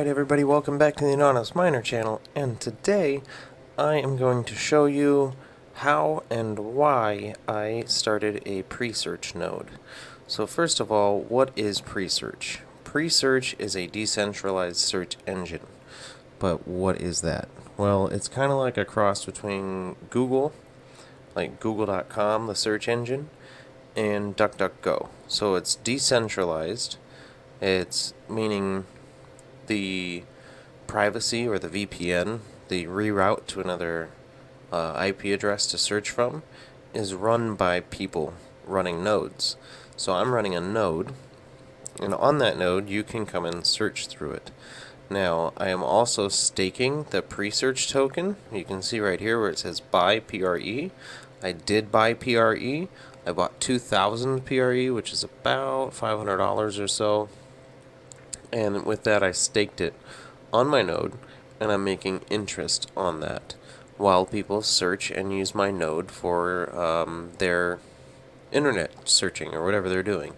Alright everybody, welcome back to the Anonymous Miner channel, and today I am going to show you how and why I started a Presearch node. So first of all, what is Presearch? Presearch is a decentralized search engine. But what is that? Well, it's kind of like a cross between Google, like google.com, the search engine, and DuckDuckGo. So it's decentralized. It's meaning the privacy or the VPN, the reroute to another IP address to search from, is run by people running nodes. So I'm running a node, and on that node you can come and search through it. Now, I am also staking the Presearch token. You can see right here where it says buy PRE. I did buy PRE. I bought 2,000 PRE, which is about $500 or so. And with that, I staked it on my node, and I'm making interest on that while people search and use my node for their internet searching or whatever they're doing.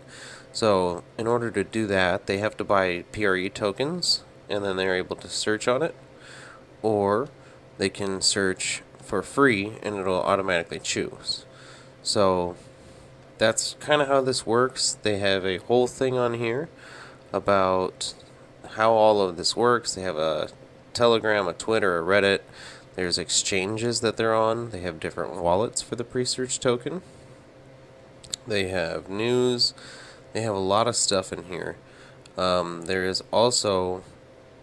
So in order to do that, they have to buy PRE tokens, and then they're able to search on it, or they can search for free and it'll automatically choose. So that's kind of how this works. They have a whole thing on here about how all of this works. They have a Telegram, a Twitter, a Reddit. There's exchanges that they're on. They have different wallets for the Presearch token. They have news. They have a lot of stuff in here. There is also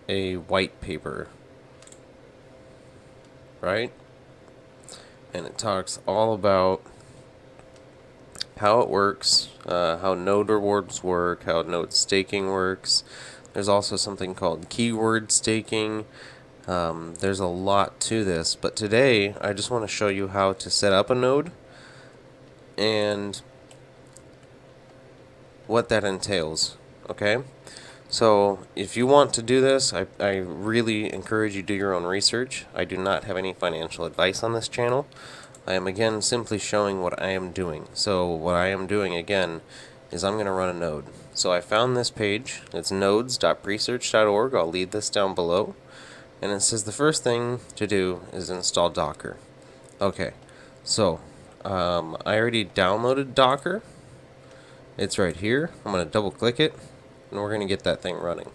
a white paper, right? And it talks all about how it works, how node rewards work, how node staking works. There's also something called keyword staking. There's a lot to this, but today I just want to show you how to set up a node and what that entails, okay? So if you want to do this, I really encourage you to do your own research. I do not have any financial advice on this channel. I am again simply showing what I am doing. So what I am doing again is I'm going to run a node. So I found this page. It's nodes.presearch.org. I'll leave this down below. And it says the first thing to do is install Docker. Okay, so I already downloaded Docker. It's right here. I'm going to double click it, and we're going to get that thing running.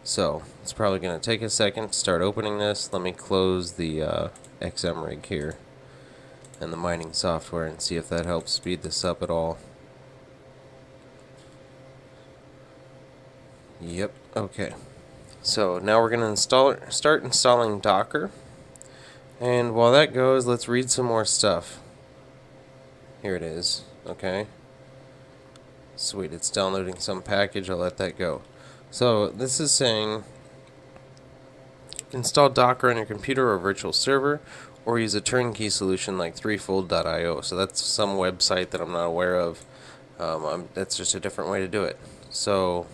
So it's probably going to take a second to start opening this. Let me close the XM rig here and the mining software and see if that helps speed this up at all. Yep, okay. So now we're going to start installing Docker. And while that goes, let's read some more stuff. Here it is, okay. Sweet, it's downloading some package. I'll let that go. So this is saying install Docker on your computer or virtual server, or use a turnkey solution like threefold.io. So that's some website that I'm not aware of. That's just a different way to do it. So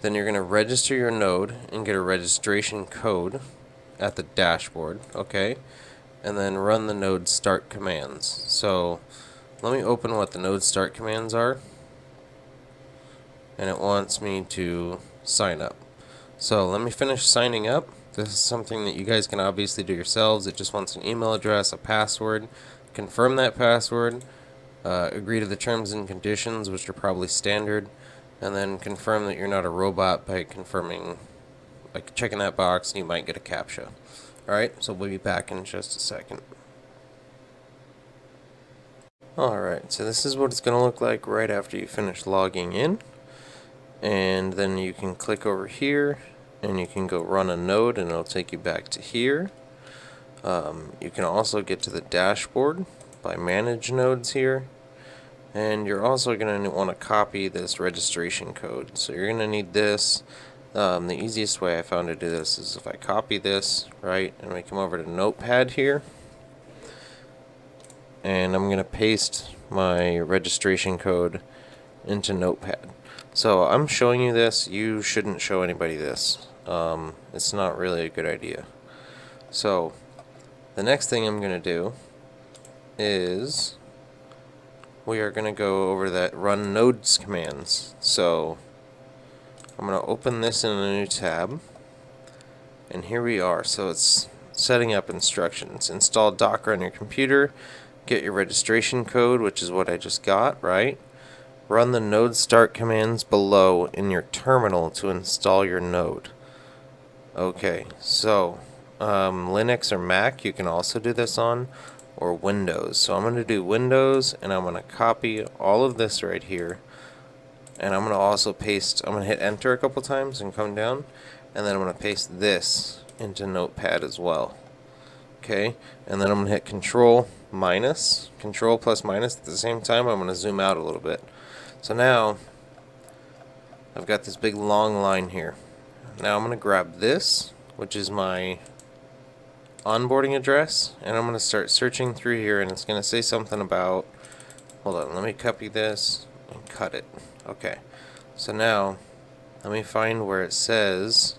then you're going to register your node and get a registration code at the dashboard, okay? And then run the node start commands. So let me open what the node start commands are. And it wants me to sign up. So let me finish signing up. This is something that you guys can obviously do yourselves. It just wants an email address, a password. Confirm that password. Agree to the terms and conditions, which are probably standard. And then confirm that you're not a robot by confirming, like checking that box, and you might get a CAPTCHA. Alright, so we'll be back in just a second. Alright, so this is what it's going to look like right after you finish logging in. And then you can click over here and you can go run a node and it'll take you back to here. You can also get to the dashboard by manage nodes here. And you're also going to want to copy this registration code. So you're going to need this. The easiest way I found to do this is if I copy this, right, and we come over to Notepad here. And I'm going to paste my registration code into Notepad. So I'm showing you this. You shouldn't show anybody this. It's not really a good idea. So the next thing I'm going to do is we are going to go over that run nodes commands. So I'm going to open this in a new tab. And here we are. So it's setting up instructions. Install Docker on your computer. Get your registration code, which is what I just got, right? Run the node start commands below in your terminal to install your node. Okay, so Linux or Mac you can also do this on, or Windows. So I'm going to do Windows, and I'm going to copy all of this right here. And I'm going to also paste, I'm going to hit enter a couple times and come down. And then I'm going to paste this into Notepad as well. Okay, and then I'm going to hit control plus minus at the same time. I'm going to zoom out a little bit. So now I've got this big long line here. Now I'm going to grab this, which is my onboarding address, and I'm going to start searching through here, and it's going to say something about, hold on, let me copy this and cut it. Okay, so now let me find where it says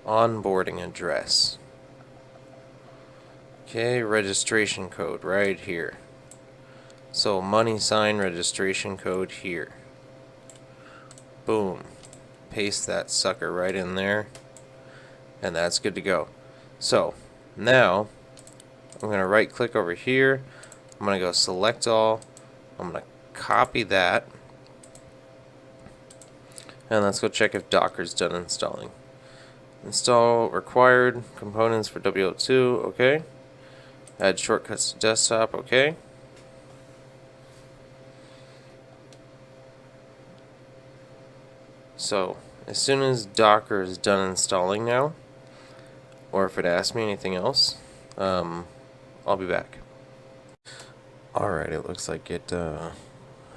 onboarding address. Okay, registration code right here. So money sign registration code here. Boom. Paste that sucker right in there. And that's good to go. So now I'm going to right click over here. I'm going to go select all. I'm going to copy that. And let's go check if Docker's done installing. Install required components for WO2. Okay. Add shortcuts to desktop. Okay. So as soon as Docker is done installing now, or if it asks me anything else, I'll be back. Alright, it looks like it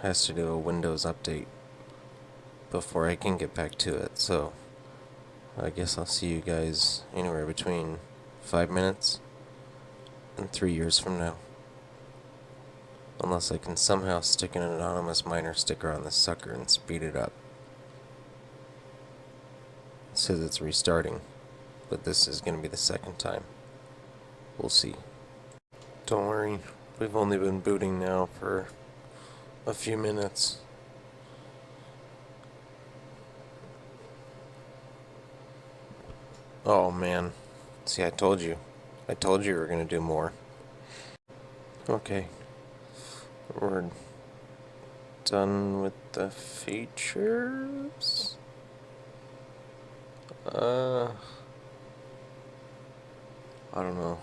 has to do a Windows update before I can get back to it, so I guess I'll see you guys anywhere between 5 minutes and 3 years from now. Unless I can somehow stick an anonymous miner sticker on this sucker and speed it up. It says it's restarting, but this is going to be the second time. We'll see. Don't worry, we've only been booting now for a few minutes. Oh man. See, I told you. I told you we were going to do more. Okay. We're done with the features. I don't know.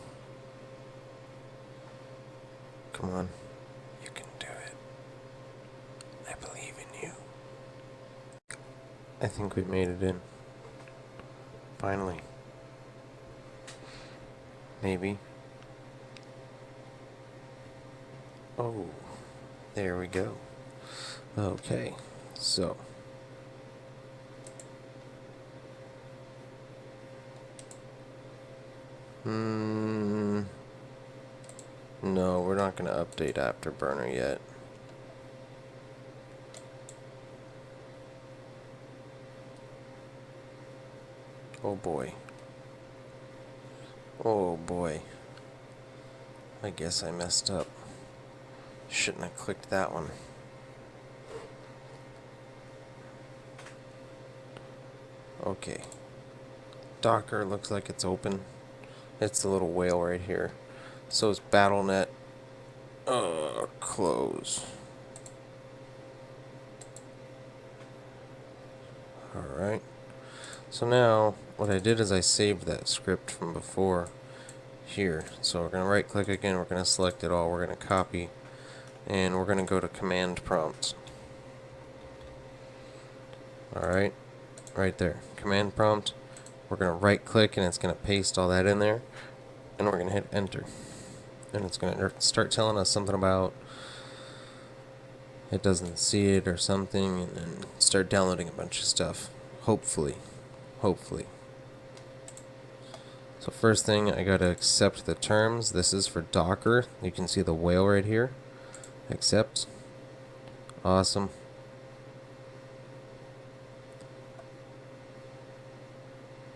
Come on. You can do it. I believe in you. I think we made it in. Finally. Maybe. Oh, there we go. Okay, so. No, we're not going to update Afterburner yet. Oh boy. Oh boy. I guess I messed up. Shouldn't have clicked that one. Okay. Docker looks like it's open. It's the little whale right here. So is BattleNet. Close. Alright. So now, what I did is I saved that script from before here. So we're going to right click again, we're going to select it all, we're going to copy, and we're going to go to command prompt. Alright, right there. Command prompt. We're going to right click and it's going to paste all that in there. And we're going to hit enter. And it's going to start telling us something about it doesn't see it or something, and then start downloading a bunch of stuff. Hopefully. Hopefully. So first thing, I got to accept the terms. This is for Docker. You can see the whale right here. Accept. Awesome.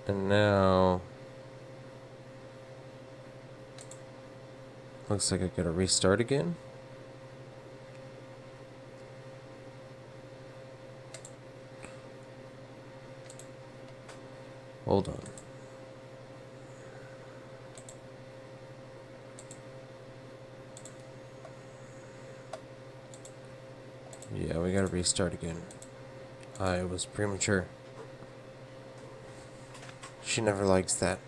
And now looks like I gotta restart again. Hold on. Yeah, we gotta restart again. I was premature. She never likes that.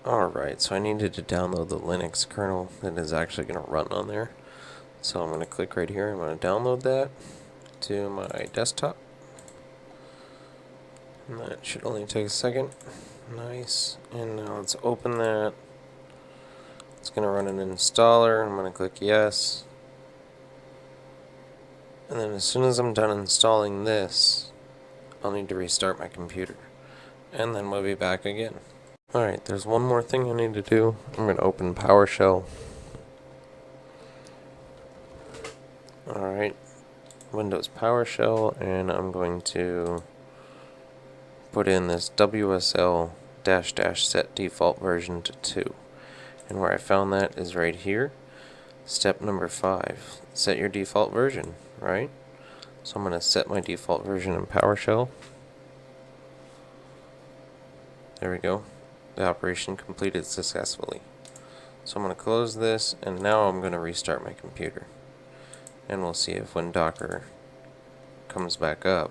Alright, so I needed to download the Linux kernel that is actually going to run on there. So I'm going to click right here. I'm going to download that to my desktop. And that should only take a second. Nice. And now let's open that. It's going to run an installer. I'm going to click yes. And then as soon as I'm done installing this, I'll need to restart my computer. And then we'll be back again. Alright, there's one more thing I need to do. I'm going to open PowerShell. Alright, Windows PowerShell, and I'm going to put in this WSL -- set default version to 2. And where I found that is right here. Step number 5, set your default version, right? So I'm going to set my default version in PowerShell. There we go. The operation completed successfully. So I'm going to close this, and now I'm going to restart my computer. And we'll see if when Docker comes back up,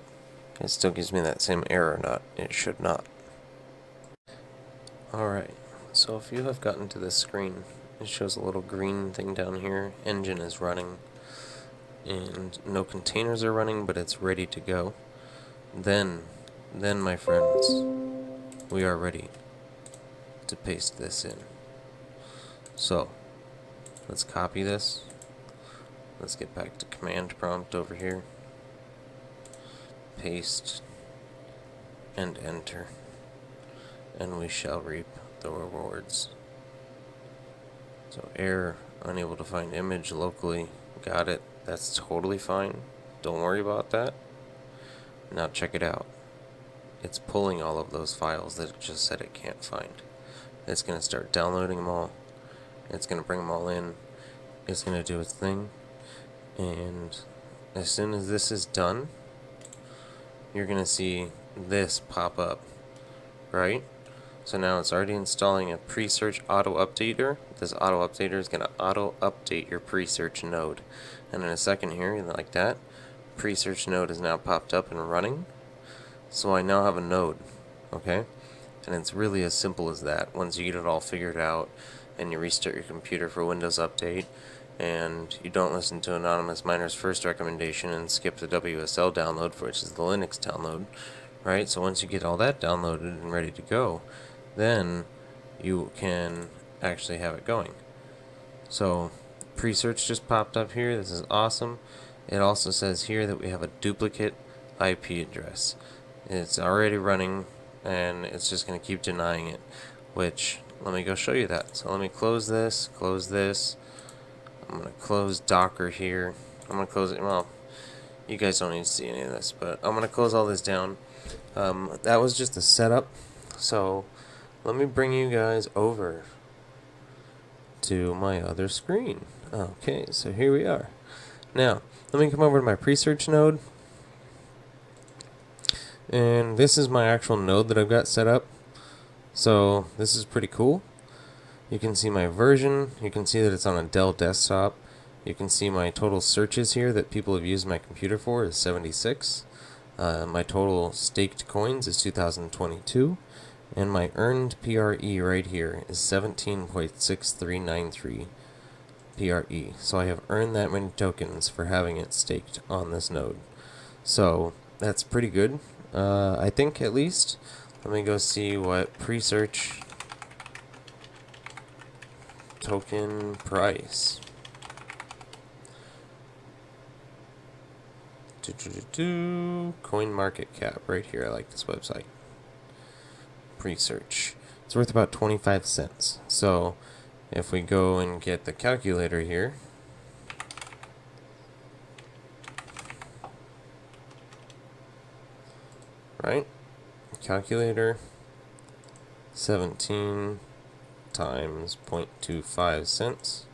it still gives me that same error or not. It should not. Alright, so if you have gotten to this screen, it shows a little green thing down here. Engine is running, and no containers are running, but it's ready to go. Then my friends, we are ready to paste this in. So, let's copy this. Let's get back to command prompt over here. Paste and enter. And we shall reap the rewards. So error, unable to find image locally. Got it. That's totally fine. Don't worry about that. Now check it out. It's pulling all of those files that it just said it can't find. It's going to start downloading them all. It's going to bring them all in. It's going to do its thing. And as soon as this is done, you're going to see this pop up, right? So now it's already installing a Presearch auto updater. This auto updater is going to auto update your Presearch node. And in a second here, like that, Presearch node is now popped up and running. So I now have a node, okay? And it's really as simple as that. Once you get it all figured out and you restart your computer for Windows Update, and you don't listen to Anonymous Miner's first recommendation and skip the WSL download, which is the Linux download, right? So once you get all that downloaded and ready to go, then you can actually have it going. So Presearch just popped up here. This is awesome. It also says here that we have a duplicate IP address. It's already running, and it's just going to keep denying it, which, let me go show you that. So let me close this. I'm going to close Docker here. I'm going to close it. Well, you guys don't need to see any of this, but I'm going to close all this down. That was just a setup. So let me bring you guys over to my other screen. Okay, so here we are. Now, let me come over to my Presearch node. And this is my actual node that I've got set up. So this is pretty cool. You can see my version. You can see that it's on a Dell desktop. You can see my total searches here that people have used my computer for is 76. My total staked coins is 2022. And my earned PRE right here is 17.6393 PRE. So I have earned that many tokens for having it staked on this node. So that's pretty good, I think, at least. Let me go see what Presearch token price. Coin market cap right here. I like this website. Presearch. It's worth about 25 cents. So if we go and get the calculator here, right? Calculator, 17 times 0.25 cents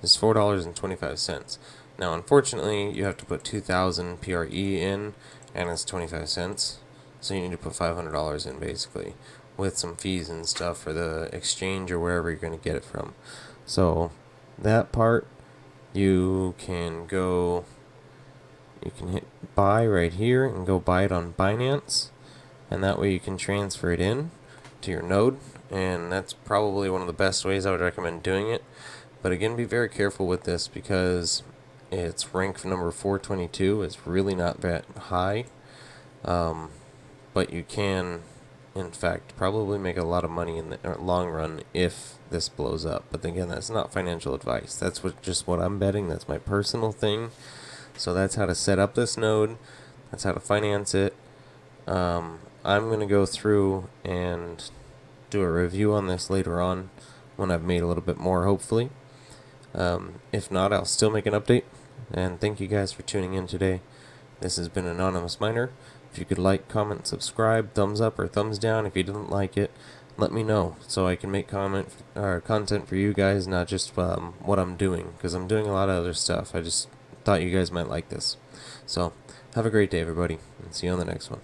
is $4.25. Now, unfortunately, you have to put 2,000 PRE in, and it's 25 cents. So you need to put $500 in basically, with some fees and stuff for the exchange or wherever you're going to get it from. So that part, you can hit buy right here and go buy it on Binance, and that way you can transfer it in to your node, and that's probably one of the best ways I would recommend doing it. But again, be very careful with this because it's rank number 422. It's really not that high, but you can, in fact, probably make a lot of money in the long run if this blows up. But again, that's not financial advice. That's just what I'm betting. That's my personal thing. So that's how to set up this node. That's how to finance it. I'm going to go through and do a review on this later on when I've made a little bit more, hopefully. If not, I'll still make an update. And thank you guys for tuning in today. This has been Anonymous Miner. If you could like, comment, subscribe, thumbs up or thumbs down if you didn't like it, let me know so I can make content for you guys, not just what I'm doing, because I'm doing a lot of other stuff. I just thought you guys might like this. So, have a great day, everybody, and see you on the next one.